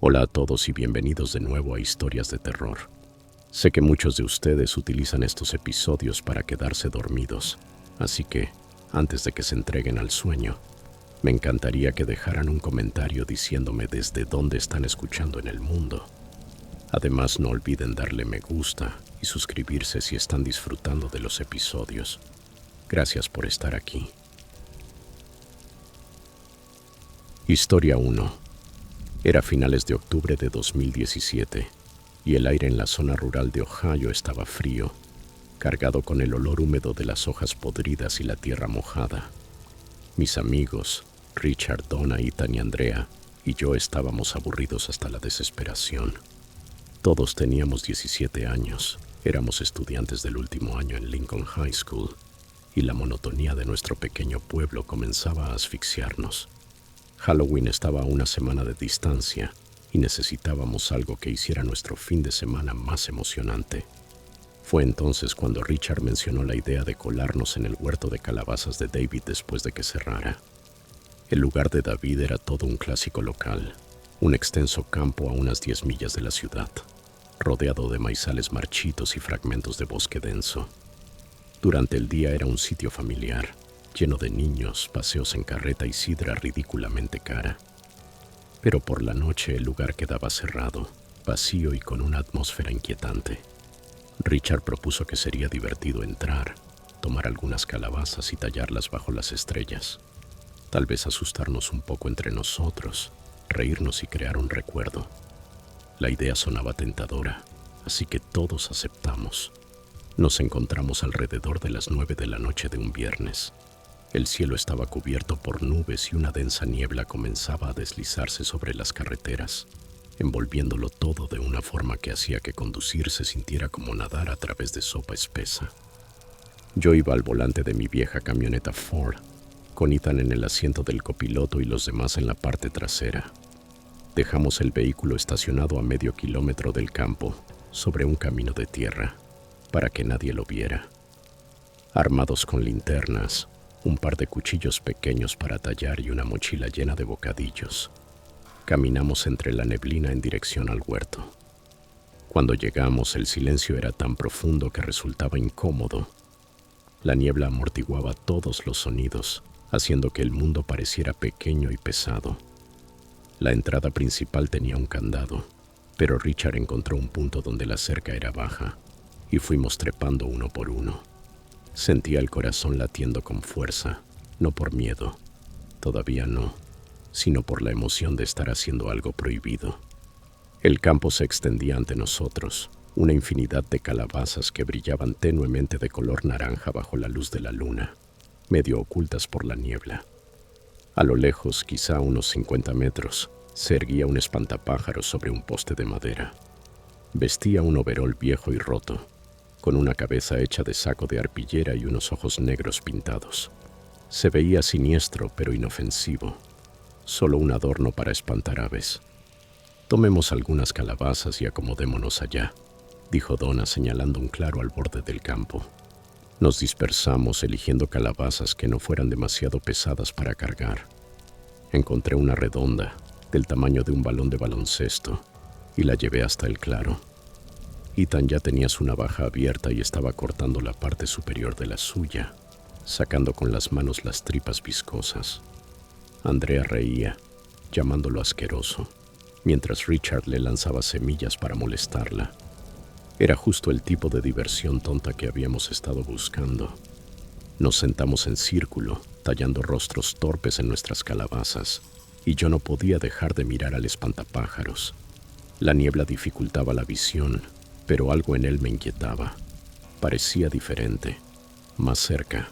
Hola a todos y bienvenidos de nuevo a Historias de Terror. Sé que muchos de ustedes utilizan estos episodios para quedarse dormidos, así que, antes de que se entreguen al sueño, me encantaría que dejaran un comentario diciéndome desde dónde están escuchando en el mundo. Además, no olviden darle me gusta y suscribirse si están disfrutando de los episodios. Gracias por estar aquí. Historia 1. Era finales de octubre de 2017 y el aire en la zona rural de Ohio estaba frío, cargado con el olor húmedo de las hojas podridas y la tierra mojada. Mis amigos, Richard, Donna, Ethan y Andrea, y yo estábamos aburridos hasta la desesperación. Todos teníamos 17 años, éramos estudiantes del último año en Lincoln High School, y la monotonía de nuestro pequeño pueblo comenzaba a asfixiarnos. Halloween estaba a una semana de distancia y necesitábamos algo que hiciera nuestro fin de semana más emocionante. Fue entonces cuando Richard mencionó la idea de colarnos en el huerto de calabazas de David después de que cerrara. El lugar de David era todo un clásico local, un extenso campo a unas 10 millas de la ciudad, rodeado de maizales marchitos y fragmentos de bosque denso. Durante el día era un sitio familiar, lleno de niños, paseos en carreta y sidra ridículamente cara. Pero por la noche el lugar quedaba cerrado, vacío y con una atmósfera inquietante. Richard propuso que sería divertido entrar, tomar algunas calabazas y tallarlas bajo las estrellas. Tal vez asustarnos un poco entre nosotros, reírnos y crear un recuerdo. La idea sonaba tentadora, así que todos aceptamos. Nos encontramos alrededor de las 9 de la noche de un viernes. El cielo estaba cubierto por nubes y una densa niebla comenzaba a deslizarse sobre las carreteras, envolviéndolo todo de una forma que hacía que conducir se sintiera como nadar a través de sopa espesa. Yo iba al volante de mi vieja camioneta Ford, con Ethan en el asiento del copiloto y los demás en la parte trasera. Dejamos el vehículo estacionado a medio kilómetro del campo, sobre un camino de tierra, para que nadie lo viera. Armados con linternas, un par de cuchillos pequeños para tallar y una mochila llena de bocadillos, caminamos entre la neblina en dirección al huerto. Cuando llegamos, el silencio era tan profundo que resultaba incómodo. La niebla amortiguaba todos los sonidos, haciendo que el mundo pareciera pequeño y pesado. La entrada principal tenía un candado, pero Richard encontró un punto donde la cerca era baja, y fuimos trepando uno por uno. Sentía el corazón latiendo con fuerza, no por miedo, todavía no, sino por la emoción de estar haciendo algo prohibido. El campo se extendía ante nosotros, una infinidad de calabazas que brillaban tenuemente de color naranja bajo la luz de la luna, medio ocultas por la niebla. A lo lejos, quizá a unos 50 metros, se erguía un espantapájaros sobre un poste de madera. Vestía un overol viejo y roto, con una cabeza hecha de saco de arpillera y unos ojos negros pintados. Se veía siniestro pero inofensivo, solo un adorno para espantar aves. «Tomemos algunas calabazas y acomodémonos allá», dijo Donna señalando un claro al borde del campo. Nos dispersamos eligiendo calabazas que no fueran demasiado pesadas para cargar. Encontré una redonda, del tamaño de un balón de baloncesto, y la llevé hasta el claro. Ethan ya tenía su navaja abierta y estaba cortando la parte superior de la suya, sacando con las manos las tripas viscosas. Andrea reía, llamándolo asqueroso, mientras Richard le lanzaba semillas para molestarla. Era justo el tipo de diversión tonta que habíamos estado buscando. Nos sentamos en círculo, tallando rostros torpes en nuestras calabazas, y yo no podía dejar de mirar al espantapájaros. La niebla dificultaba la visión, pero algo en él me inquietaba. Parecía diferente, más cerca.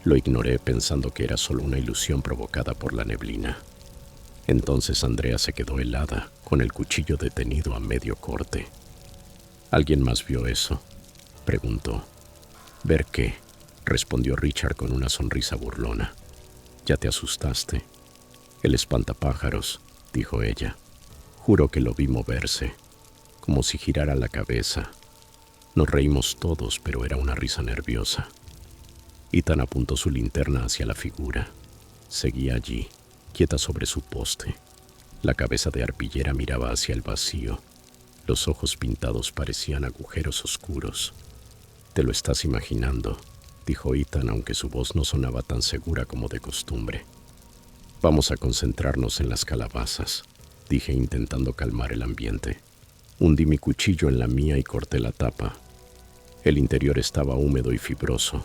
Lo ignoré pensando que era solo una ilusión provocada por la neblina. Entonces Andrea se quedó helada, con el cuchillo detenido a medio corte. «¿Alguien más vio eso?», preguntó. «¿Ver qué?», respondió Richard con una sonrisa burlona. «¿Ya te asustaste?». «El espantapájaros», dijo ella. «Juro que lo vi moverse, como si girara la cabeza». Nos reímos todos, pero era una risa nerviosa. Ethan apuntó su linterna hacia la figura. Seguía allí, quieta sobre su poste. La cabeza de arpillera miraba hacia el vacío. Los ojos pintados parecían agujeros oscuros. «Te lo estás imaginando», dijo Ethan, aunque su voz no sonaba tan segura como de costumbre. «Vamos a concentrarnos en las calabazas», dije intentando calmar el ambiente. Hundí mi cuchillo en la mía y corté la tapa. El interior estaba húmedo y fibroso,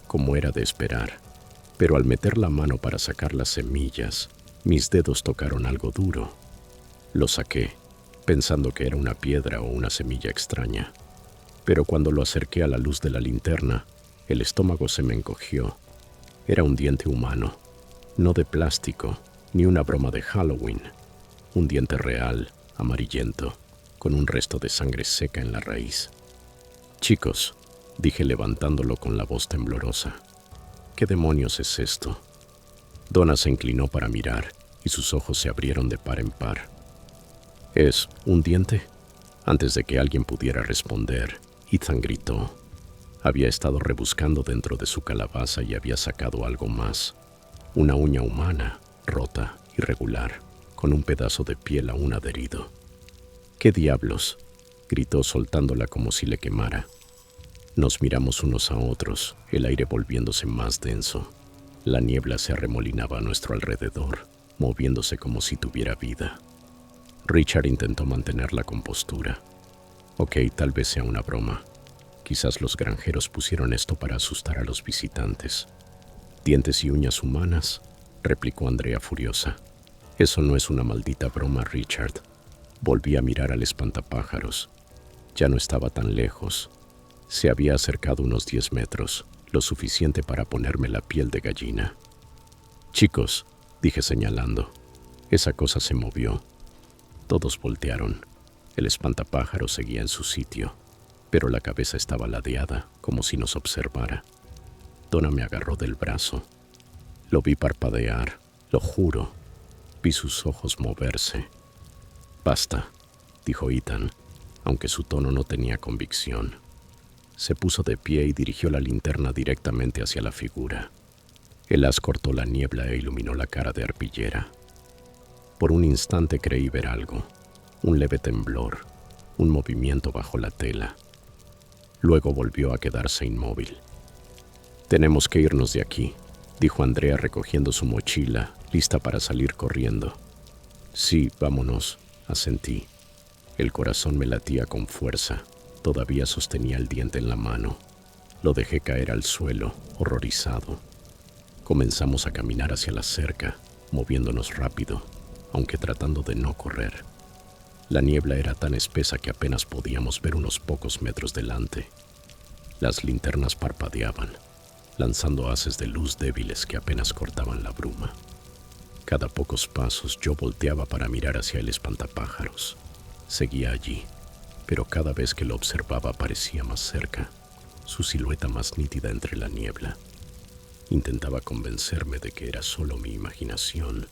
como era de esperar, pero al meter la mano para sacar las semillas, mis dedos tocaron algo duro. Lo saqué, pensando que era una piedra o una semilla extraña, pero cuando lo acerqué a la luz de la linterna, el estómago se me encogió. Era un diente humano, no de plástico, ni una broma de Halloween. Un diente real, amarillento, con un resto de sangre seca en la raíz. «Chicos», dije levantándolo con la voz temblorosa, «¿qué demonios es esto?». Donna se inclinó para mirar y sus ojos se abrieron de par en par. «¿Es un diente?». Antes de que alguien pudiera responder, Ethan gritó. Había estado rebuscando dentro de su calabaza y había sacado algo más. Una uña humana, rota, irregular, con un pedazo de piel aún adherido. «¿Qué diablos?», gritó soltándola como si le quemara. Nos miramos unos a otros, el aire volviéndose más denso. La niebla se arremolinaba a nuestro alrededor, moviéndose como si tuviera vida. Richard intentó mantener la compostura. «Ok, tal vez sea una broma. Quizás los granjeros pusieron esto para asustar a los visitantes». «¿Dientes y uñas humanas?», replicó Andrea furiosa. «Eso no es una maldita broma, Richard». Volví a mirar al espantapájaros. Ya no estaba tan lejos. Se había acercado unos 10 metros, lo suficiente para ponerme la piel de gallina. «Chicos», dije señalando, «esa cosa se movió». Todos voltearon. El espantapájaros seguía en su sitio, pero la cabeza estaba ladeada, como si nos observara. Donna me agarró del brazo. Lo vi parpadear, lo juro. Vi sus ojos moverse. «Basta», dijo Ethan, aunque su tono no tenía convicción. Se puso de pie y dirigió la linterna directamente hacia la figura. El haz cortó la niebla e iluminó la cara de arpillera. Por un instante creí ver algo, un leve temblor, un movimiento bajo la tela. Luego volvió a quedarse inmóvil. «Tenemos que irnos de aquí», dijo Andrea recogiendo su mochila, lista para salir corriendo. «Sí, vámonos», asentí. El corazón me latía con fuerza. Todavía sostenía el diente en la mano. Lo dejé caer al suelo, horrorizado. Comenzamos a caminar hacia la cerca, moviéndonos rápido, aunque tratando de no correr. La niebla era tan espesa que apenas podíamos ver unos pocos metros delante. Las linternas parpadeaban, lanzando haces de luz débiles que apenas cortaban la bruma. Cada pocos pasos yo volteaba para mirar hacia el espantapájaros. Seguía allí, pero cada vez que lo observaba parecía más cerca, su silueta más nítida entre la niebla. Intentaba convencerme de que era solo mi imaginación,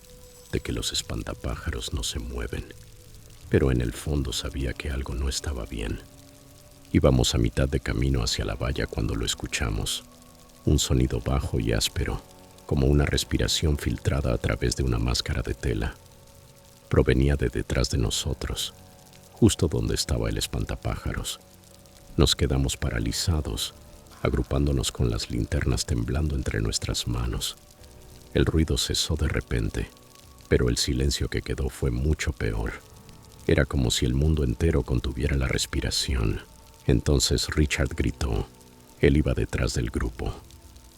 de que los espantapájaros no se mueven, pero en el fondo sabía que algo no estaba bien. Íbamos a mitad de camino hacia la valla cuando lo escuchamos, un sonido bajo y áspero, como una respiración filtrada a través de una máscara de tela. Provenía de detrás de nosotros, justo donde estaba el espantapájaros. Nos quedamos paralizados, agrupándonos con las linternas temblando entre nuestras manos. El ruido cesó de repente, pero el silencio que quedó fue mucho peor. Era como si el mundo entero contuviera la respiración. Entonces Richard gritó. Él iba detrás del grupo.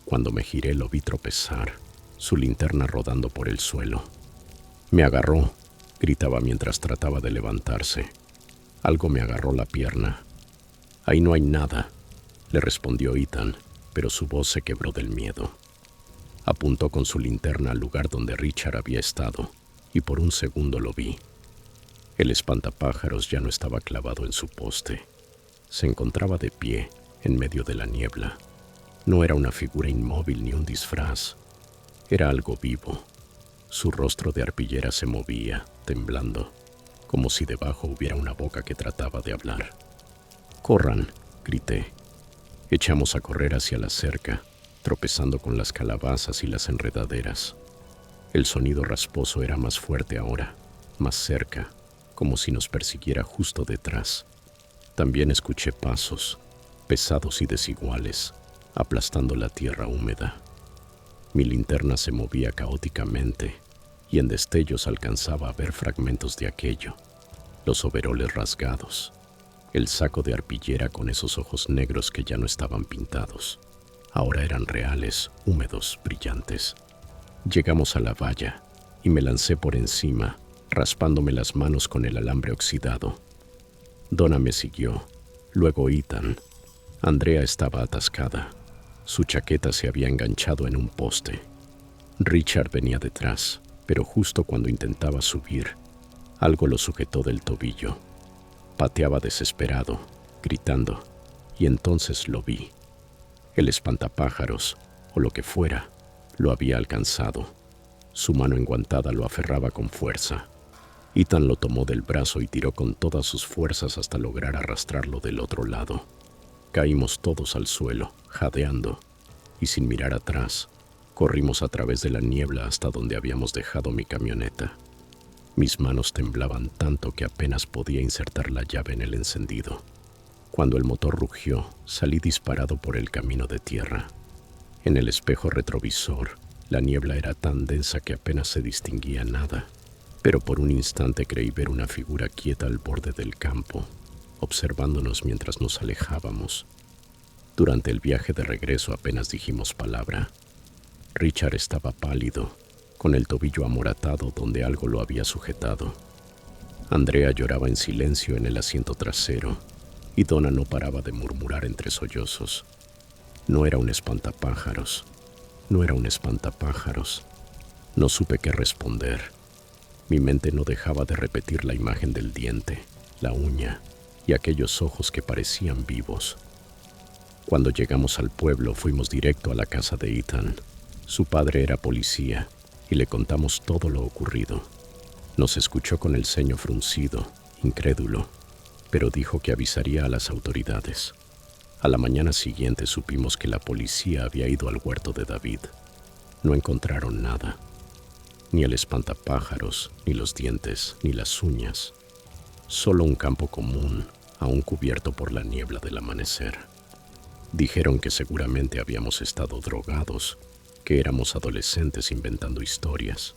Cuando me giré lo vi tropezar, su linterna rodando por el suelo. «Me agarró», gritaba mientras trataba de levantarse. Algo me agarró la pierna. «Ahí no hay nada», le respondió Ethan, pero su voz se quebró del miedo. Apuntó con su linterna al lugar donde Richard había estado, y por un segundo lo vi. El espantapájaros ya no estaba clavado en su poste. Se encontraba de pie, en medio de la niebla. No era una figura inmóvil ni un disfraz. Era algo vivo. Su rostro de arpillera se movía, temblando, como si debajo hubiera una boca que trataba de hablar. «Corran», grité. Echamos a correr hacia la cerca, tropezando con las calabazas y las enredaderas. El sonido rasposo era más fuerte ahora. más cerca, como si nos persiguiera justo detrás. También escuché pasos, pesados y desiguales, aplastando la tierra húmeda. Mi linterna se movía caóticamente y en destellos alcanzaba a ver fragmentos de aquello, los overoles rasgados, el saco de arpillera con esos ojos negros que ya no estaban pintados. Ahora eran reales, húmedos, brillantes. Llegamos a la valla y me lancé por encima, raspándome las manos con el alambre oxidado. Donna me siguió, luego Ethan. Andrea estaba atascada. Su chaqueta se había enganchado en un poste. Richard venía detrás, pero justo cuando intentaba subir, algo lo sujetó del tobillo. Pateaba desesperado, gritando, y entonces lo vi. El espantapájaros, o lo que fuera, lo había alcanzado. Su mano enguantada lo aferraba con fuerza. Ethan lo tomó del brazo y tiró con todas sus fuerzas hasta lograr arrastrarlo del otro lado. Caímos todos al suelo, jadeando, y sin mirar atrás, corrimos a través de la niebla hasta donde habíamos dejado mi camioneta. Mis manos temblaban tanto que apenas podía insertar la llave en el encendido. Cuando el motor rugió, salí disparado por el camino de tierra. En el espejo retrovisor, la niebla era tan densa que apenas se distinguía nada, pero por un instante creí ver una figura quieta al borde del campo, observándonos mientras nos alejábamos. Durante el viaje de regreso apenas dijimos palabra. Richard estaba pálido, con el tobillo amoratado donde algo lo había sujetado. Andrea lloraba en silencio en el asiento trasero, y Donna no paraba de murmurar entre sollozos. No era un espantapájaros, no era un espantapájaros. No supe qué responder. Mi mente no dejaba de repetir la imagen del diente, la uña y aquellos ojos que parecían vivos. Cuando llegamos al pueblo, fuimos directo a la casa de Ethan. Su padre era policía y le contamos todo lo ocurrido. Nos escuchó con el ceño fruncido, incrédulo, pero dijo que avisaría a las autoridades. A la mañana siguiente supimos que la policía había ido al huerto de David. No encontraron nada, ni el espantapájaros, ni los dientes, ni las uñas. Solo un campo común, aún cubierto por la niebla del amanecer. Dijeron que seguramente habíamos estado drogados, que éramos adolescentes inventando historias.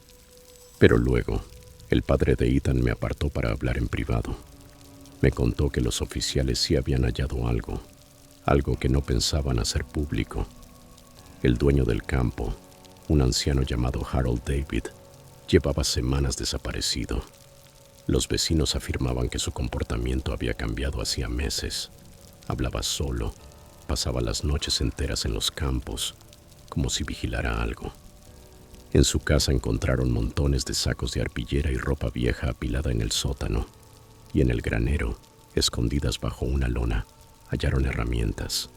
Pero luego, el padre de Ethan me apartó para hablar en privado. Me contó que los oficiales sí habían hallado algo que no pensaban hacer público. El dueño del campo, un anciano llamado Harold David, llevaba semanas desaparecido. Los vecinos afirmaban que su comportamiento había cambiado hacía meses. Hablaba solo, pasaba las noches enteras en los campos, como si vigilara algo. En su casa encontraron montones de sacos de arpillera y ropa vieja apilada en el sótano, y en el granero, escondidas bajo una lona, hallaron herramientas,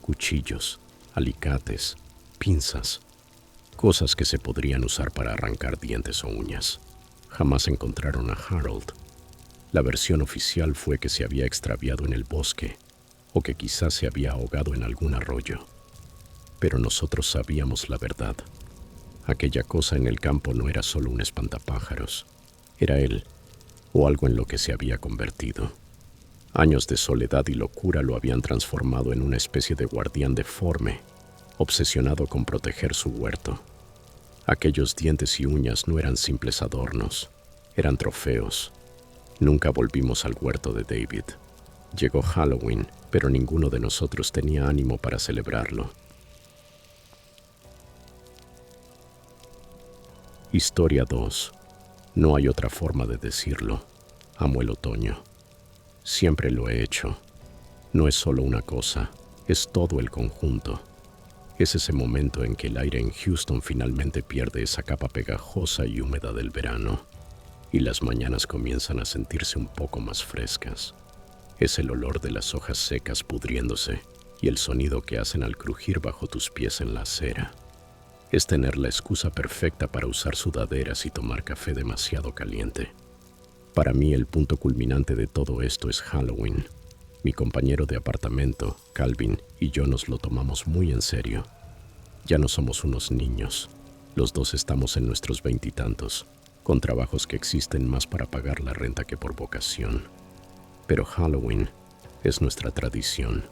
cuchillos, alicates, pinzas, cosas que se podrían usar para arrancar dientes o uñas. Jamás encontraron a Harold. La versión oficial fue que se había extraviado en el bosque o que quizás se había ahogado en algún arroyo. Pero nosotros sabíamos la verdad. Aquella cosa en el campo no era solo un espantapájaros, era él, o algo en lo que se había convertido. Años de soledad y locura lo habían transformado en una especie de guardián deforme, obsesionado con proteger su huerto. Aquellos dientes y uñas no eran simples adornos, eran trofeos. Nunca volvimos al huerto de David. Llegó Halloween, pero ninguno de nosotros tenía ánimo para celebrarlo. Historia 2. No hay otra forma de decirlo. Amo el otoño. Siempre lo he hecho. No es solo una cosa, es todo el conjunto. Es ese momento en que el aire en Houston finalmente pierde esa capa pegajosa y húmeda del verano, y las mañanas comienzan a sentirse un poco más frescas. Es el olor de las hojas secas pudriéndose y el sonido que hacen al crujir bajo tus pies en la acera. Es tener la excusa perfecta para usar sudaderas y tomar café demasiado caliente. Para mí el punto culminante de todo esto es Halloween. Mi compañero de apartamento, Calvin, y yo nos lo tomamos muy en serio. Ya no somos unos niños. Los dos estamos en nuestros veintitantos, con trabajos que existen más para pagar la renta que por vocación. Pero Halloween es nuestra tradición.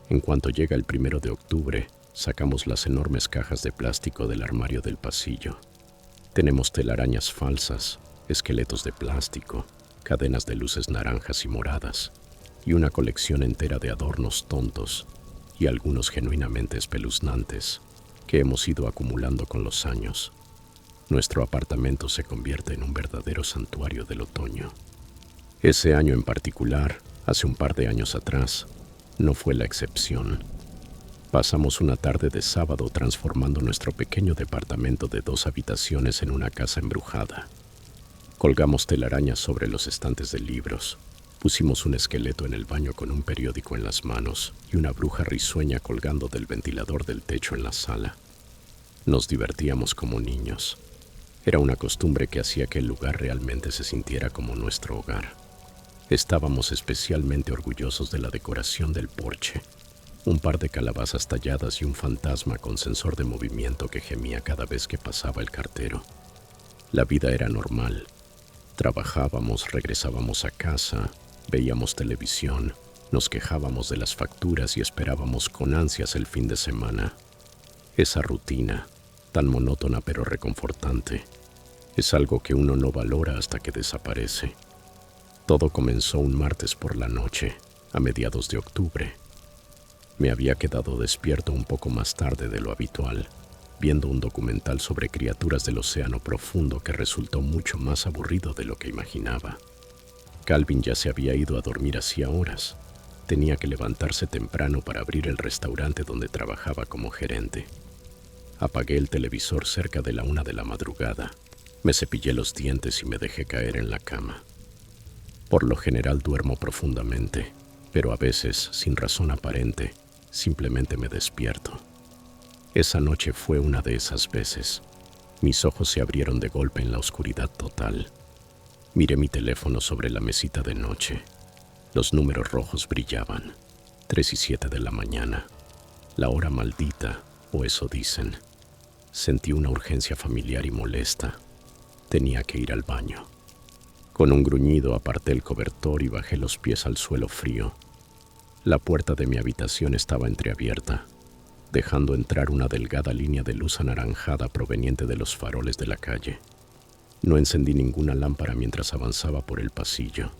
En cuanto llega el 1 de octubre, sacamos las enormes cajas de plástico del armario del pasillo. Tenemos telarañas falsas, esqueletos de plástico, cadenas de luces naranjas y moradas, y una colección entera de adornos tontos y algunos genuinamente espeluznantes que hemos ido acumulando con los años. Nuestro apartamento se convierte en un verdadero santuario del otoño. Ese año en particular, hace un par de años atrás, no fue la excepción. Pasamos una tarde de sábado transformando nuestro pequeño departamento de 2 habitaciones en una casa embrujada. Colgamos telarañas sobre los estantes de libros, pusimos un esqueleto en el baño con un periódico en las manos y una bruja risueña colgando del ventilador del techo en la sala. Nos divertíamos como niños. Era una costumbre que hacía que el lugar realmente se sintiera como nuestro hogar. Estábamos especialmente orgullosos de la decoración del porche. Un par de calabazas talladas y un fantasma con sensor de movimiento que gemía cada vez que pasaba el cartero. La vida era normal. Trabajábamos, regresábamos a casa, veíamos televisión, nos quejábamos de las facturas y esperábamos con ansias el fin de semana. Esa rutina, tan monótona pero reconfortante, es algo que uno no valora hasta que desaparece. Todo comenzó un martes por la noche, a mediados de octubre. Me había quedado despierto un poco más tarde de lo habitual, viendo un documental sobre criaturas del océano profundo que resultó mucho más aburrido de lo que imaginaba. Calvin ya se había ido a dormir hacía horas. Tenía que levantarse temprano para abrir el restaurante donde trabajaba como gerente. Apagué el televisor cerca de la 1 de la madrugada. Me cepillé los dientes y me dejé caer en la cama. Por lo general duermo profundamente, pero a veces, sin razón aparente, simplemente me despierto. Esa noche fue una de esas veces. Mis ojos se abrieron de golpe en la oscuridad total. Miré mi teléfono sobre la mesita de noche. Los números rojos brillaban. 3 y 7 de la mañana. La hora maldita, o eso dicen. Sentí una urgencia familiar y molesta. Tenía que ir al baño. Con un gruñido aparté el cobertor y bajé los pies al suelo frío. La puerta de mi habitación estaba entreabierta, dejando entrar una delgada línea de luz anaranjada proveniente de los faroles de la calle. No encendí ninguna lámpara mientras avanzaba por el pasillo.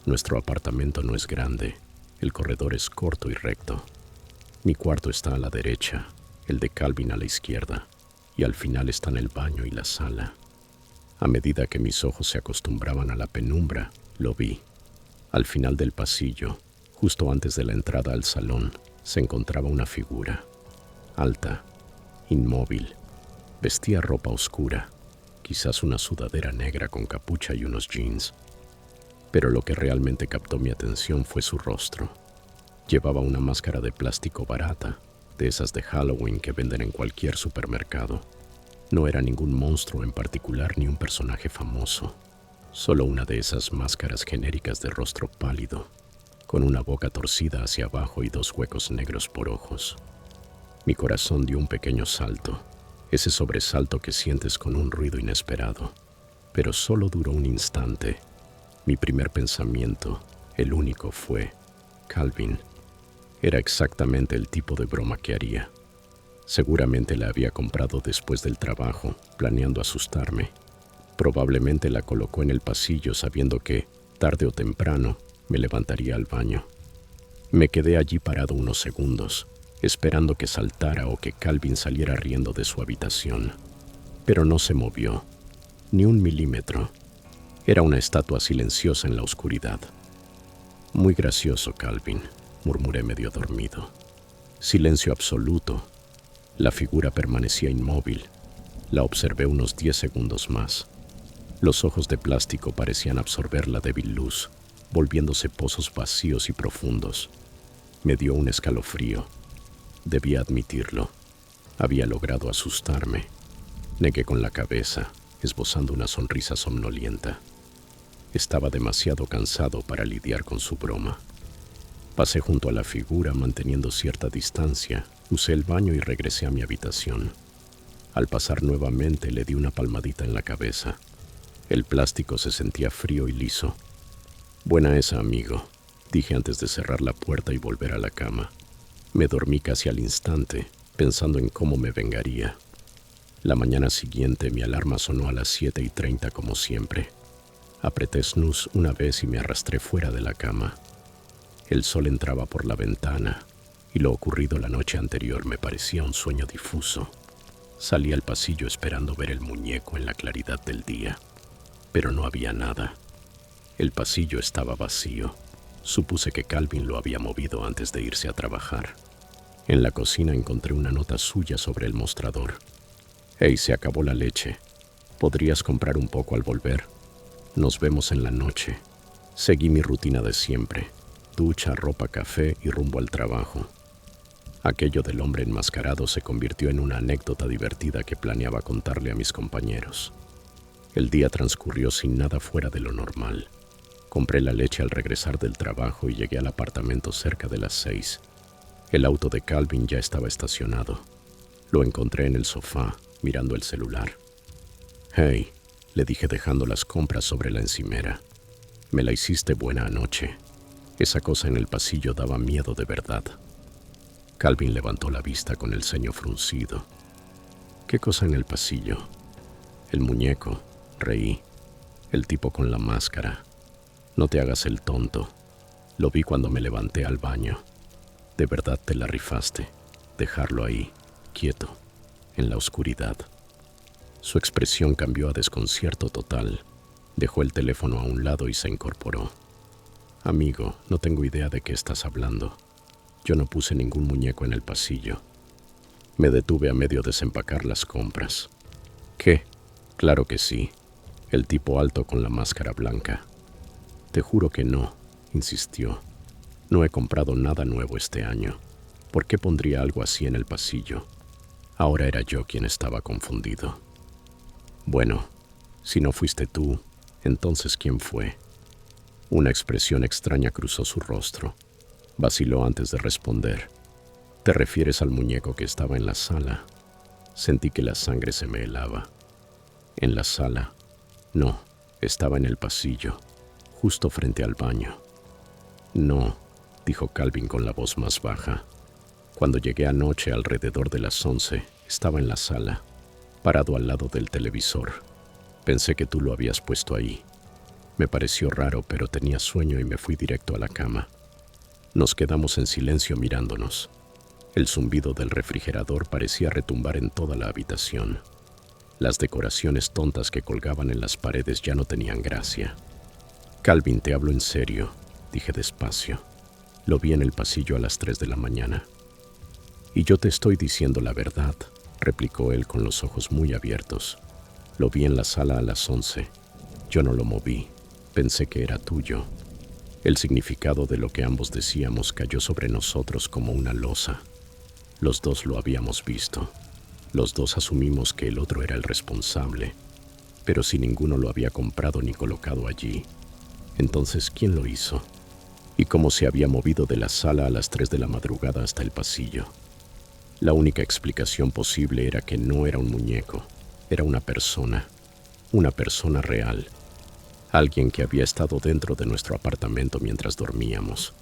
Nuestro apartamento no es grande, el corredor es corto y recto. Mi cuarto está a la derecha, el de Calvin a la izquierda, y al final están el baño y la sala. A medida que mis ojos se acostumbraban a la penumbra, lo vi. Al final del pasillo, justo antes de la entrada al salón, se encontraba una figura, alta, inmóvil. Vestía ropa oscura, quizás una sudadera negra con capucha y unos jeans. Pero lo que realmente captó mi atención fue su rostro. Llevaba una máscara de plástico barata, de esas de Halloween que venden en cualquier supermercado. No era ningún monstruo en particular ni un personaje famoso, solo una de esas máscaras genéricas de rostro pálido, con una boca torcida hacia abajo y 2 huecos negros por ojos. Mi corazón dio un pequeño salto, ese sobresalto que sientes con un ruido inesperado, pero solo duró un instante. Mi primer pensamiento, el único, fue: Calvin. Era exactamente el tipo de broma que haría. Seguramente la había comprado después del trabajo, planeando asustarme. Probablemente la colocó en el pasillo sabiendo que, tarde o temprano, me levantaría al baño. Me quedé allí parado unos segundos, esperando que saltara o que Calvin saliera riendo de su habitación. Pero no se movió, ni un milímetro. Era una estatua silenciosa en la oscuridad. Muy gracioso, Calvin, murmuré medio dormido. Silencio absoluto. La figura permanecía inmóvil. La observé unos 10 segundos más. Los ojos de plástico parecían absorber la débil luz, volviéndose pozos vacíos y profundos. Me dio un escalofrío. Debía admitirlo. Había logrado asustarme. Negué con la cabeza, esbozando una sonrisa somnolienta. Estaba demasiado cansado para lidiar con su broma. Pasé junto a la figura manteniendo cierta distancia, usé el baño y regresé a mi habitación. Al pasar nuevamente le di una palmadita en la cabeza. El plástico se sentía frío y liso. Buena esa, amigo, dije antes de cerrar la puerta y volver a la cama. Me dormí casi al instante, pensando en cómo me vengaría. La mañana siguiente mi alarma sonó a las 7:30 como siempre. Apreté snooze una vez y me arrastré fuera de la cama. El sol entraba por la ventana y lo ocurrido la noche anterior me parecía un sueño difuso. Salí al pasillo esperando ver el muñeco en la claridad del día, pero no había nada. El pasillo estaba vacío. Supuse que Calvin lo había movido antes de irse a trabajar. En la cocina encontré una nota suya sobre el mostrador. «Hey, se acabó la leche. ¿Podrías comprar un poco al volver? Nos vemos en la noche». Seguí mi rutina de siempre: ducha, ropa, café y rumbo al trabajo. Aquello del hombre enmascarado se convirtió en una anécdota divertida que planeaba contarle a mis compañeros. El día transcurrió sin nada fuera de lo normal. Compré la leche al regresar del trabajo y llegué al apartamento cerca de las 6. El auto de Calvin ya estaba estacionado. Lo encontré en el sofá, mirando el celular. «Hey», le dije dejando las compras sobre la encimera. «Me la hiciste buena anoche». Esa cosa en el pasillo daba miedo de verdad. Calvin levantó la vista con el ceño fruncido. «¿Qué cosa en el pasillo?» «El muñeco», reí. «El tipo con la máscara». «No te hagas el tonto. Lo vi cuando me levanté al baño. De verdad te la rifaste. Dejarlo ahí, quieto, en la oscuridad». Su expresión cambió a desconcierto total. Dejó el teléfono a un lado y se incorporó. «Amigo, no tengo idea de qué estás hablando. Yo no puse ningún muñeco en el pasillo». Me detuve a medio desempacar las compras. «¿Qué? Claro que sí. El tipo alto con la máscara blanca». «Te juro que no», insistió. «No he comprado nada nuevo este año. ¿Por qué pondría algo así en el pasillo?» Ahora era yo quien estaba confundido. «Bueno, si no fuiste tú, entonces ¿quién fue?» Una expresión extraña cruzó su rostro. Vaciló antes de responder. «¿Te refieres al muñeco que estaba en la sala?» Sentí que la sangre se me helaba. «¿En la sala?» «No, estaba en el pasillo, justo frente al baño». «No», dijo Calvin con la voz más baja. «Cuando llegué anoche alrededor de las 11, estaba en la sala, parado al lado del televisor. Pensé que tú lo habías puesto ahí. Me pareció raro, pero tenía sueño y me fui directo a la cama». Nos quedamos en silencio mirándonos. El zumbido del refrigerador parecía retumbar en toda la habitación. Las decoraciones tontas que colgaban en las paredes ya no tenían gracia. «Calvin, te hablo en serio», dije despacio. «Lo vi en el pasillo a las 3 de la mañana». «Y yo te estoy diciendo la verdad», replicó él con los ojos muy abiertos. «Lo vi en la sala a las 11. Yo no lo moví. Pensé que era tuyo». El significado de lo que ambos decíamos cayó sobre nosotros como una losa. Los dos lo habíamos visto. Los dos asumimos que el otro era el responsable. Pero si ninguno lo había comprado ni colocado allí, entonces ¿quién lo hizo? ¿Y cómo se había movido de la sala a las 3 de la madrugada hasta el pasillo? La única explicación posible era que no era un muñeco, era una persona real. Alguien que había estado dentro de nuestro apartamento mientras dormíamos.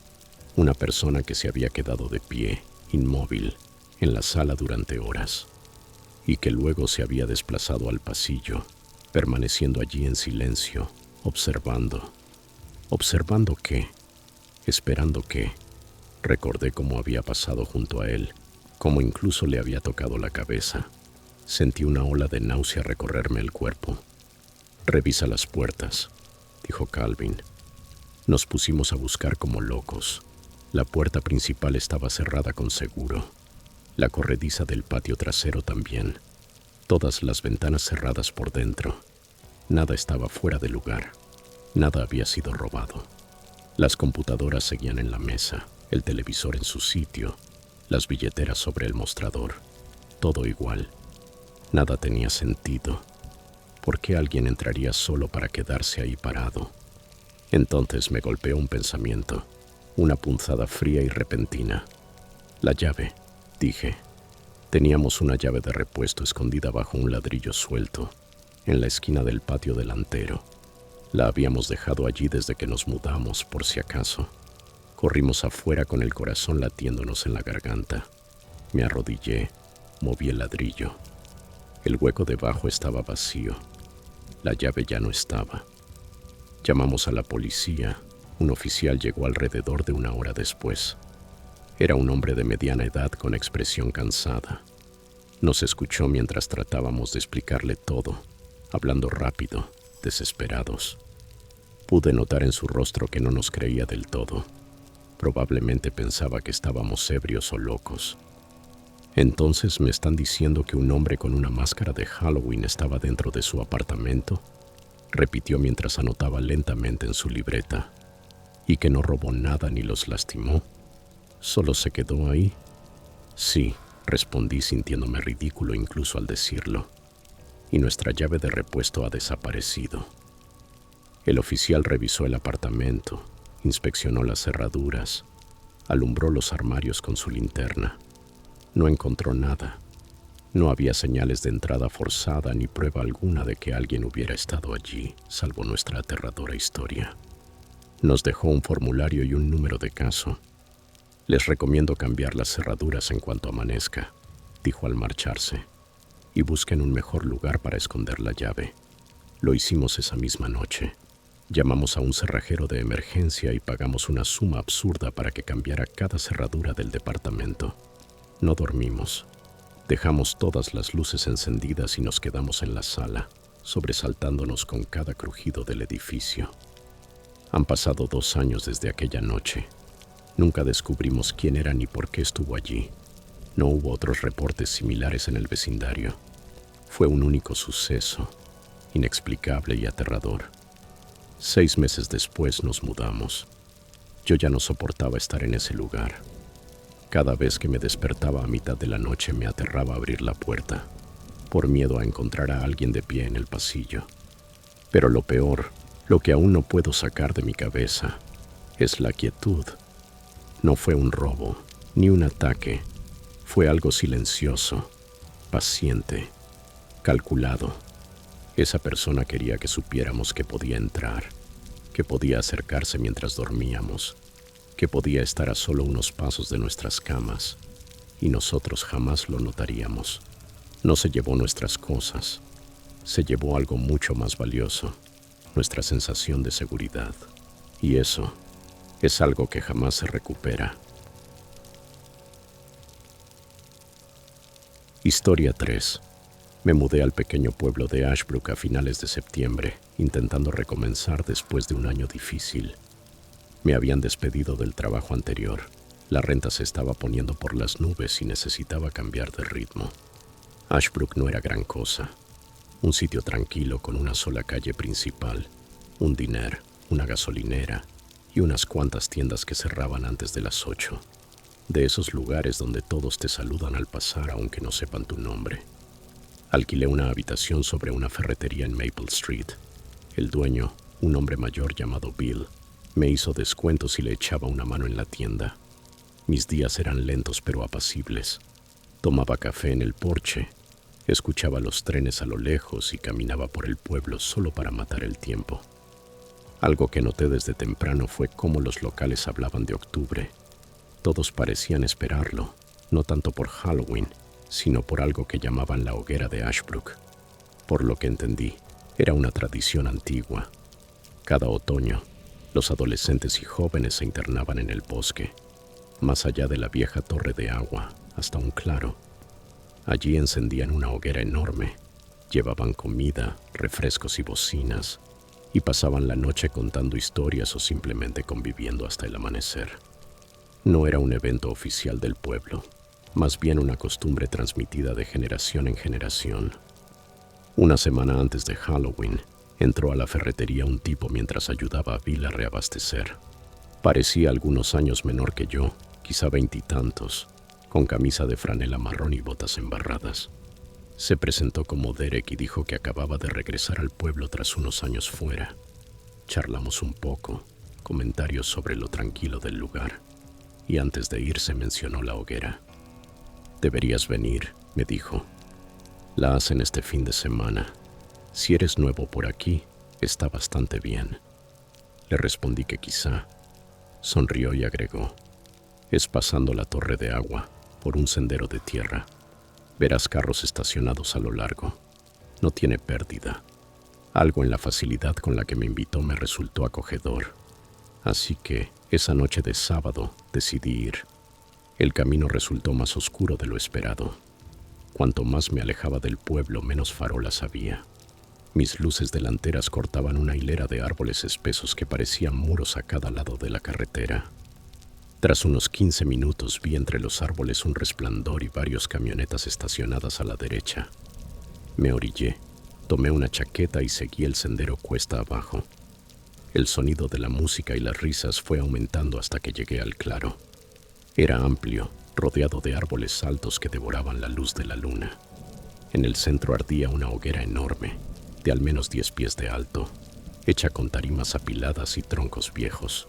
Una persona que se había quedado de pie, inmóvil, en la sala durante horas. Y que luego se había desplazado al pasillo, permaneciendo allí en silencio, observando. ¿Observando qué? ¿Esperando qué? Recordé cómo había pasado junto a él, cómo incluso le había tocado la cabeza. Sentí una ola de náusea recorrerme el cuerpo. «Revisa las puertas», dijo Calvin. Nos pusimos a buscar como locos. La puerta principal estaba cerrada con seguro. La corrediza del patio trasero también. Todas las ventanas cerradas por dentro. Nada estaba fuera de lugar. Nada había sido robado. Las computadoras seguían en la mesa, el televisor en su sitio, las billeteras sobre el mostrador. Todo igual. Nada tenía sentido. ¿Por qué alguien entraría solo para quedarse ahí parado? Entonces me golpeó un pensamiento, una punzada fría y repentina. «La llave», dije. Teníamos una llave de repuesto escondida bajo un ladrillo suelto. en la esquina del patio delantero. La habíamos dejado allí desde que nos mudamos, por si acaso. Corrimos afuera con el corazón latiéndonos en la garganta. Me arrodillé, moví el ladrillo. El hueco debajo estaba vacío. La llave ya no estaba. Llamamos a la policía. Un oficial llegó alrededor de una hora después. Era un hombre de mediana edad con expresión cansada. Nos escuchó mientras tratábamos de explicarle todo, hablando rápido, desesperados. Pude notar en su rostro que no nos creía del todo. Probablemente pensaba que estábamos ebrios o locos. Entonces me están diciendo que un hombre con una máscara de Halloween estaba dentro de su apartamento, repitió mientras anotaba lentamente en su libreta, y que no robó nada ni los lastimó. ¿Solo se quedó ahí? Sí, respondí sintiéndome ridículo incluso al decirlo. Y nuestra llave de repuesto ha desaparecido. El oficial revisó el apartamento, inspeccionó las cerraduras, alumbró los armarios con su linterna. No encontró nada. No había señales de entrada forzada ni prueba alguna de que alguien hubiera estado allí, salvo nuestra aterradora historia. Nos dejó un formulario y un número de caso. Les recomiendo cambiar las cerraduras en cuanto amanezca, dijo al marcharse, y busquen un mejor lugar para esconder la llave. Lo hicimos esa misma noche. Llamamos a un cerrajero de emergencia y pagamos una suma absurda para que cambiara cada cerradura del departamento. No dormimos. Dejamos todas las luces encendidas y nos quedamos en la sala, sobresaltándonos con cada crujido del edificio. Han pasado 2 años desde aquella noche. Nunca descubrimos quién era ni por qué estuvo allí. No hubo otros reportes similares en el vecindario. Fue un único suceso, inexplicable y aterrador. 6 meses después nos mudamos. Yo ya no soportaba estar en ese lugar. Cada vez que me despertaba a mitad de la noche me aterraba abrir la puerta, por miedo a encontrar a alguien de pie en el pasillo. Pero lo peor, lo que aún no puedo sacar de mi cabeza, es la quietud. No fue un robo, ni un ataque. Fue algo silencioso, paciente, calculado. Esa persona quería que supiéramos que podía entrar, que podía acercarse mientras dormíamos, que podía estar a solo unos pasos de nuestras camas, y nosotros jamás lo notaríamos. No se llevó nuestras cosas, se llevó algo mucho más valioso, nuestra sensación de seguridad. Y eso es algo que jamás se recupera. Historia 3. Me mudé al pequeño pueblo de Ashbrook a finales de septiembre, intentando recomenzar después de un año difícil. Me habían despedido del trabajo anterior. La renta se estaba poniendo por las nubes y necesitaba cambiar de ritmo. Ashbrook no era gran cosa. Un sitio tranquilo con una sola calle principal, un diner, una gasolinera y unas cuantas tiendas que cerraban antes de las 8. De esos lugares donde todos te saludan al pasar aunque no sepan tu nombre. Alquilé una habitación sobre una ferretería en Maple Street. El dueño, un hombre mayor llamado Bill, me hizo descuentos y le echaba una mano en la tienda. Mis días eran lentos pero apacibles. Tomaba café en el porche, escuchaba los trenes a lo lejos y caminaba por el pueblo solo para matar el tiempo. Algo que noté desde temprano fue cómo los locales hablaban de octubre. Todos parecían esperarlo, no tanto por Halloween, sino por algo que llamaban la hoguera de Ashbrook. Por lo que entendí, era una tradición antigua. Cada otoño, los adolescentes y jóvenes se internaban en el bosque, más allá de la vieja torre de agua, hasta un claro. Allí encendían una hoguera enorme, llevaban comida, refrescos y bocinas, y pasaban la noche contando historias o simplemente conviviendo hasta el amanecer. No era un evento oficial del pueblo, más bien una costumbre transmitida de generación en generación. Una semana antes de Halloween, entró a la ferretería un tipo mientras ayudaba a Bill a reabastecer. Parecía algunos años menor que yo, quizá 20 y tantos, con camisa de franela marrón y botas embarradas. Se presentó como Derek y dijo que acababa de regresar al pueblo tras unos años fuera. Charlamos un poco, comentarios sobre lo tranquilo del lugar, y antes de irse mencionó la hoguera. «Deberías venir», me dijo. «La hacen este fin de semana. Si eres nuevo por aquí, está bastante bien. Le respondí que quizá. Sonrió y agregó: es pasando la torre de agua, por un sendero de tierra. Verás carros estacionados a lo largo. No tiene pérdida. Algo en la facilidad con la que me invitó me resultó acogedor. Así que, esa noche de sábado, decidí ir. El camino resultó más oscuro de lo esperado. Cuanto más me alejaba del pueblo, menos farolas había. Mis luces delanteras cortaban una hilera de árboles espesos que parecían muros a cada lado de la carretera. Tras unos 15 minutos vi entre los árboles un resplandor y varias camionetas estacionadas a la derecha. Me orillé, tomé una chaqueta y seguí el sendero cuesta abajo. El sonido de la música y las risas fue aumentando hasta que llegué al claro. Era amplio, rodeado de árboles altos que devoraban la luz de la luna. En el centro ardía una hoguera enorme, de al menos 10 pies de alto, hecha con tarimas apiladas y troncos viejos.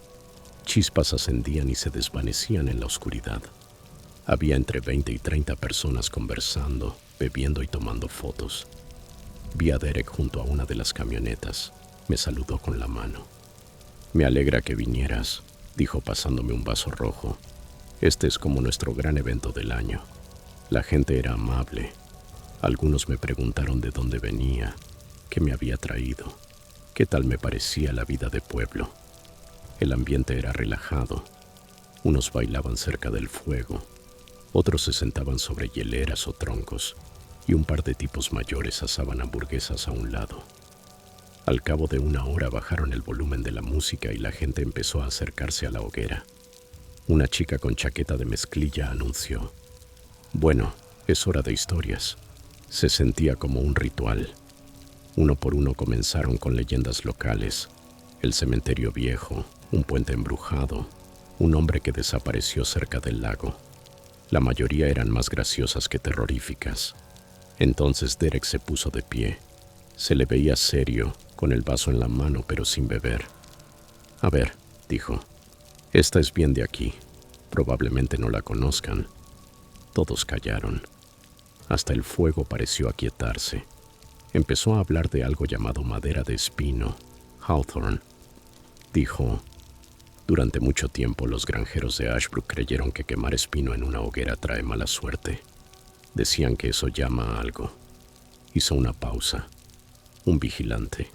Chispas ascendían y se desvanecían en la oscuridad. Había entre 20 y 30 personas conversando, bebiendo y tomando fotos. Vi a Derek junto a una de las camionetas. Me saludó con la mano. Me alegra que vinieras, dijo pasándome un vaso rojo. Este es como nuestro gran evento del año. La gente era amable. Algunos me preguntaron de dónde venía, qué me había traído, qué tal me parecía la vida de pueblo. El ambiente era relajado. Unos bailaban cerca del fuego, otros se sentaban sobre hieleras o troncos, y un par de tipos mayores asaban hamburguesas a un lado. Al cabo de una hora bajaron el volumen de la música y la gente empezó a acercarse a la hoguera. Una chica con chaqueta de mezclilla anunció: bueno, es hora de historias. Se sentía como un ritual. Uno por uno comenzaron con leyendas locales: el cementerio viejo, un puente embrujado, un hombre que desapareció cerca del lago. La mayoría eran más graciosas que terroríficas. Entonces Derek se puso de pie. Se le veía serio, con el vaso en la mano pero sin beber. A ver, dijo, esta es bien de aquí. Probablemente no la conozcan. Todos callaron. Hasta el fuego pareció aquietarse. Empezó a hablar de algo llamado madera de espino, hawthorn. Dijo: durante mucho tiempo los granjeros de Ashbrook creyeron que quemar espino en una hoguera trae mala suerte. Decían que eso llama a algo. Hizo una pausa. Un vigilante.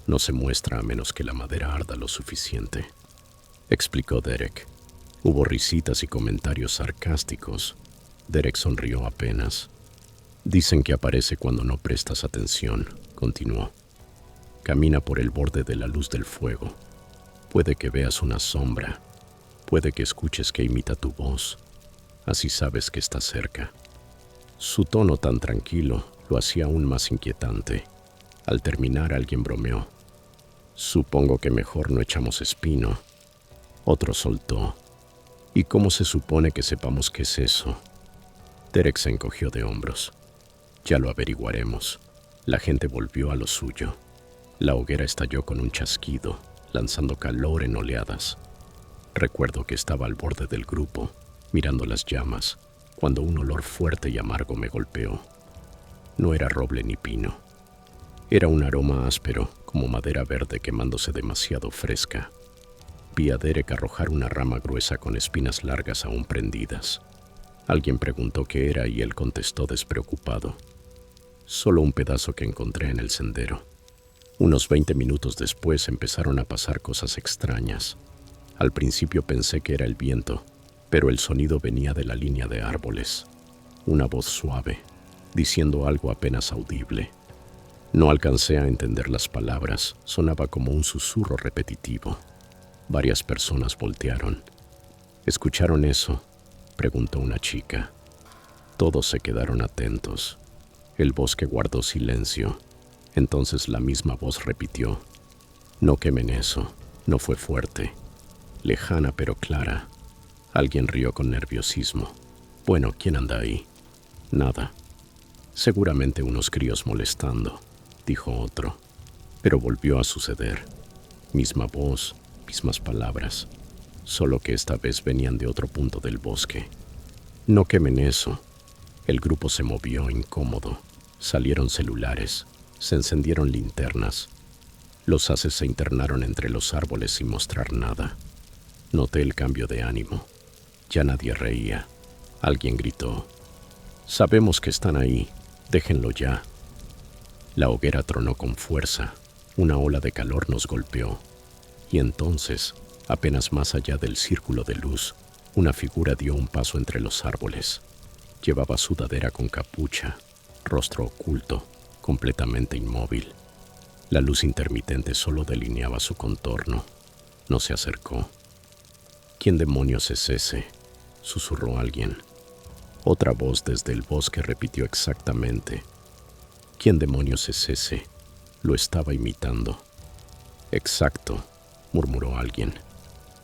No se muestra a menos que la madera arda lo suficiente, explicó Derek. Hubo risitas y comentarios sarcásticos. Derek sonrió apenas. Dicen que aparece cuando no prestas atención, continuó. Camina por el borde de la luz del fuego. Puede que veas una sombra. Puede que escuches que imita tu voz. Así sabes que está cerca. Su tono tan tranquilo lo hacía aún más inquietante. Al terminar, alguien bromeó: supongo que mejor no echamos espino. Otro soltó: ¿y cómo se supone que sepamos qué es eso? Derek se encogió de hombros. Ya lo averiguaremos. La gente volvió a lo suyo. La hoguera estalló con un chasquido, lanzando calor en oleadas. Recuerdo que estaba al borde del grupo, mirando las llamas, cuando un olor fuerte y amargo me golpeó. No era roble ni pino. Era un aroma áspero, como madera verde quemándose demasiado fresca. Vi a Derek arrojar una rama gruesa con espinas largas aún prendidas. Alguien preguntó qué era y él contestó despreocupado: solo un pedazo que encontré en el sendero. Unos 20 minutos después empezaron a pasar cosas extrañas. Al principio pensé que era el viento, pero el sonido venía de la línea de árboles. Una voz suave, diciendo algo apenas audible. No alcancé a entender las palabras, sonaba como un susurro repetitivo. Varias personas voltearon. ¿Escucharon eso?, preguntó una chica. Todos se quedaron atentos. El bosque guardó silencio. Entonces la misma voz repitió: no quemen eso. No fue fuerte. Lejana pero clara. Alguien rió con nerviosismo. Bueno, ¿quién anda ahí? Nada. Seguramente unos críos molestando, dijo otro. Pero volvió a suceder. Misma voz, mismas palabras, solo que esta vez venían de otro punto del bosque. No quemen eso. El grupo se movió incómodo. Salieron celulares. Se encendieron linternas. Los haces se internaron entre los árboles sin mostrar nada. Noté el cambio de ánimo. Ya nadie reía. Alguien gritó: «Sabemos que están ahí, déjenlo ya». La hoguera tronó con fuerza. Una ola de calor nos golpeó. Y entonces, apenas más allá del círculo de luz, una figura dio un paso entre los árboles. Llevaba sudadera con capucha, rostro oculto, completamente inmóvil. La luz intermitente solo delineaba su contorno. No se acercó. «¿Quién demonios es ese?», susurró alguien. Otra voz desde el bosque repitió exactamente: «¿Quién demonios es ese?». Lo estaba imitando. «Exacto», murmuró alguien.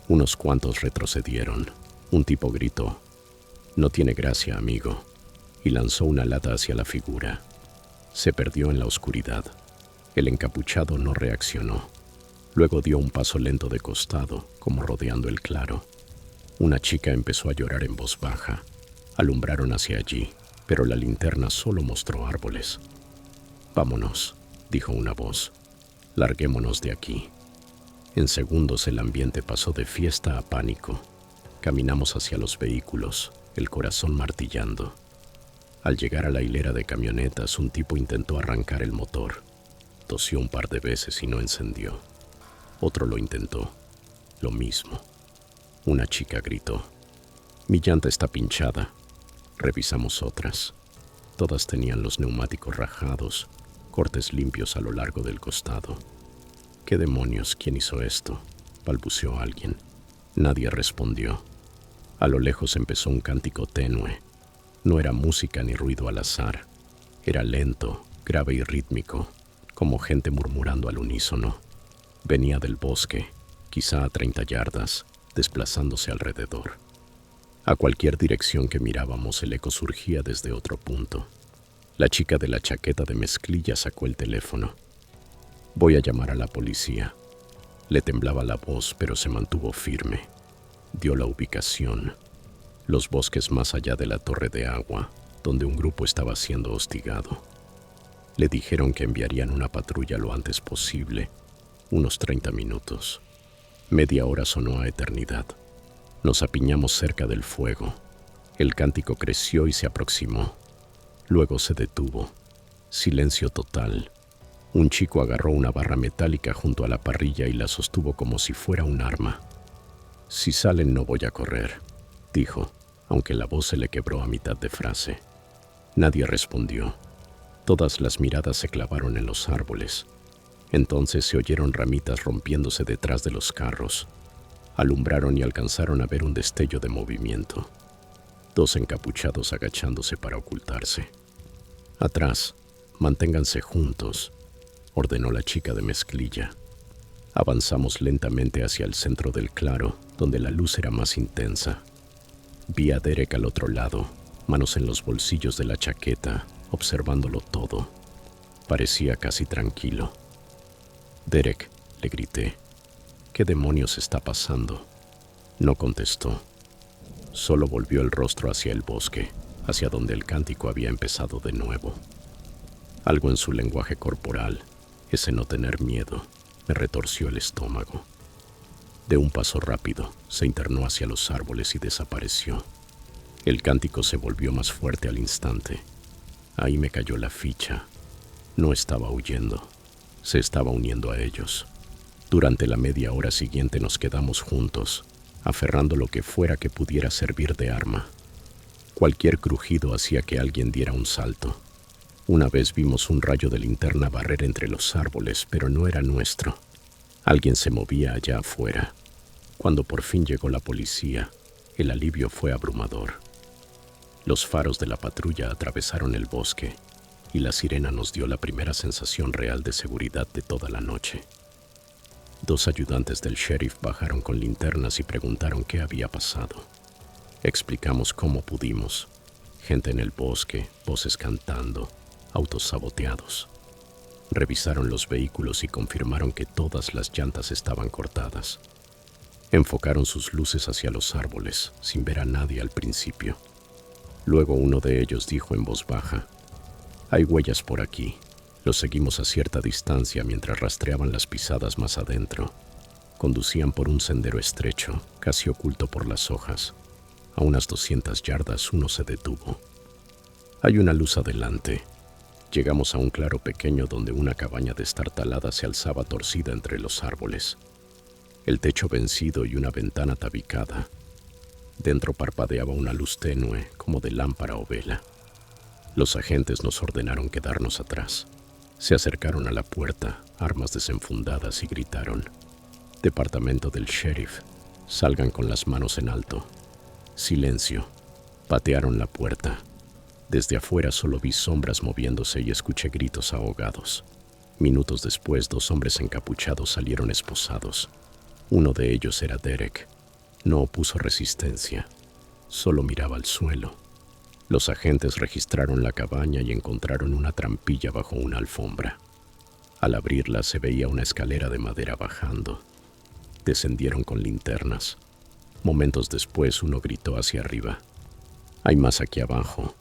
Unos cuantos retrocedieron. Un tipo gritó: «No tiene gracia, amigo», y lanzó una lata hacia la figura. Se perdió en la oscuridad. El encapuchado no reaccionó. Luego dio un paso lento de costado, como rodeando el claro. Una chica empezó a llorar en voz baja. Alumbraron hacia allí, pero la linterna solo mostró árboles. «Vámonos», dijo una voz. «Larguémonos de aquí». En segundos el ambiente pasó de fiesta a pánico. Caminamos hacia los vehículos, el corazón martillando. Al llegar a la hilera de camionetas, un tipo intentó arrancar el motor. Tosió un par de veces y no encendió. Otro lo intentó. Lo mismo. Una chica gritó: «Mi llanta está pinchada». Revisamos otras. Todas tenían los neumáticos rajados, cortes limpios a lo largo del costado. «¿Qué demonios? ¿Quién hizo esto?», balbuceó alguien. Nadie respondió. A lo lejos empezó un cántico tenue. No era música ni ruido al azar. Era lento, grave y rítmico, como gente murmurando al unísono. Venía del bosque, quizá a 30 yardas, desplazándose alrededor. A cualquier dirección que mirábamos, el eco surgía desde otro punto. La chica de la chaqueta de mezclilla sacó el teléfono. «Voy a llamar a la policía». Le temblaba la voz, pero se mantuvo firme. Dio la ubicación: los bosques más allá de la torre de agua, donde un grupo estaba siendo hostigado. Le dijeron que enviarían una patrulla lo antes posible, unos 30 minutos. Media hora sonó a eternidad. Nos apiñamos cerca del fuego. El cántico creció y se aproximó. Luego se detuvo. Silencio total. Un chico agarró una barra metálica junto a la parrilla y la sostuvo como si fuera un arma. «Si salen no voy a correr», dijo, aunque la voz se le quebró a mitad de frase. Nadie respondió. Todas las miradas se clavaron en los árboles. Entonces se oyeron ramitas rompiéndose detrás de los carros. Alumbraron y alcanzaron a ver un destello de movimiento. 2 encapuchados agachándose para ocultarse. «Atrás, manténganse juntos», ordenó la chica de mezclilla. Avanzamos lentamente hacia el centro del claro, donde la luz era más intensa. Vi a Derek al otro lado, manos en los bolsillos de la chaqueta, observándolo todo. Parecía casi tranquilo. «Derek», le grité, «¿qué demonios está pasando?». No contestó. Solo volvió el rostro hacia el bosque, hacia donde el cántico había empezado de nuevo. Algo en su lenguaje corporal, ese no tener miedo, me retorció el estómago. De un paso rápido, se internó hacia los árboles y desapareció. El cántico se volvió más fuerte al instante. Ahí me cayó la ficha. No estaba huyendo, se estaba uniendo a ellos. Durante la media hora siguiente nos quedamos juntos, aferrando lo que fuera que pudiera servir de arma. Cualquier crujido hacía que alguien diera un salto. Una vez vimos un rayo de linterna barrer entre los árboles, pero no era nuestro. Alguien se movía allá afuera. Cuando por fin llegó la policía, el alivio fue abrumador. Los faros de la patrulla atravesaron el bosque y la sirena nos dio la primera sensación real de seguridad de toda la noche. 2 ayudantes del sheriff bajaron con linternas y preguntaron qué había pasado. Explicamos cómo pudimos. Gente en el bosque, voces cantando, autos saboteados. Revisaron los vehículos y confirmaron que todas las llantas estaban cortadas. Enfocaron sus luces hacia los árboles, sin ver a nadie al principio. Luego uno de ellos dijo en voz baja: «Hay huellas por aquí, Los seguimos a cierta distancia mientras rastreaban las pisadas más adentro. Conducían por un sendero estrecho, casi oculto por las hojas. A unas 200 yardas uno se detuvo. Hay una luz adelante. Llegamos a un claro pequeño donde una cabaña destartalada se alzaba torcida entre los árboles. El techo vencido y una ventana tabicada. Dentro parpadeaba una luz tenue, como de lámpara o vela. Los agentes nos ordenaron quedarnos atrás. Se acercaron a la puerta, armas desenfundadas, y gritaron: «Departamento del sheriff, salgan con las manos en alto». Silencio. Patearon la puerta. Desde afuera solo vi sombras moviéndose y escuché gritos ahogados. Minutos después, 2 hombres encapuchados salieron esposados. Uno de ellos era Derek. No opuso resistencia, solo miraba al suelo. Los agentes registraron la cabaña y encontraron una trampilla bajo una alfombra. Al abrirla se veía una escalera de madera bajando. Descendieron con linternas. Momentos después uno gritó hacia arriba: «Hay más aquí abajo».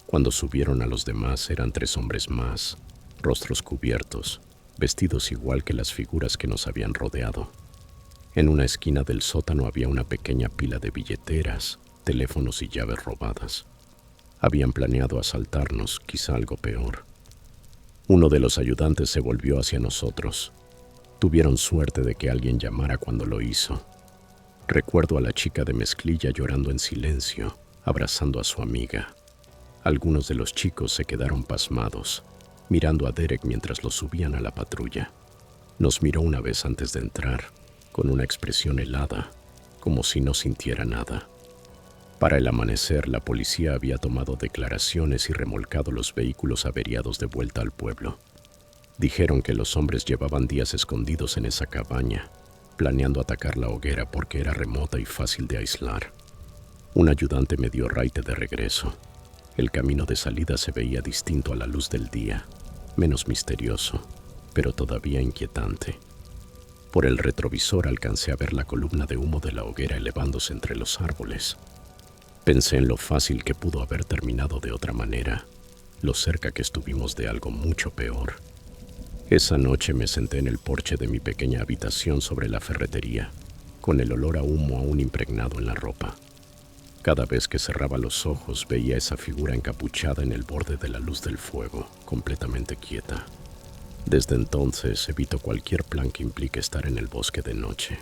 Cuando subieron a los demás eran 3 hombres más, rostros cubiertos, vestidos igual que las figuras que nos habían rodeado. En una esquina del sótano había una pequeña pila de billeteras, teléfonos y llaves robadas. Habían planeado asaltarnos, quizá algo peor. Uno de los ayudantes se volvió hacia nosotros. Tuvieron suerte de que alguien llamara cuando lo hizo. Recuerdo a la chica de mezclilla llorando en silencio, abrazando a su amiga. Algunos de los chicos se quedaron pasmados, mirando a Derek mientras lo subían a la patrulla. Nos miró una vez antes de entrar, con una expresión helada, como si no sintiera nada. Para el amanecer, la policía había tomado declaraciones y remolcado los vehículos averiados de vuelta al pueblo. Dijeron que los hombres llevaban días escondidos en esa cabaña, planeando atacar la hoguera porque era remota y fácil de aislar. Un ayudante me dio raite de regreso. El camino de salida se veía distinto a la luz del día, menos misterioso, pero todavía inquietante. Por el retrovisor alcancé a ver la columna de humo de la hoguera elevándose entre los árboles. Pensé en lo fácil que pudo haber terminado de otra manera, lo cerca que estuvimos de algo mucho peor. Esa noche me senté en el porche de mi pequeña habitación sobre la ferretería, con el olor a humo aún impregnado en la ropa. Cada vez que cerraba los ojos veía esa figura encapuchada en el borde de la luz del fuego, completamente quieta. Desde entonces evito cualquier plan que implique estar en el bosque de noche.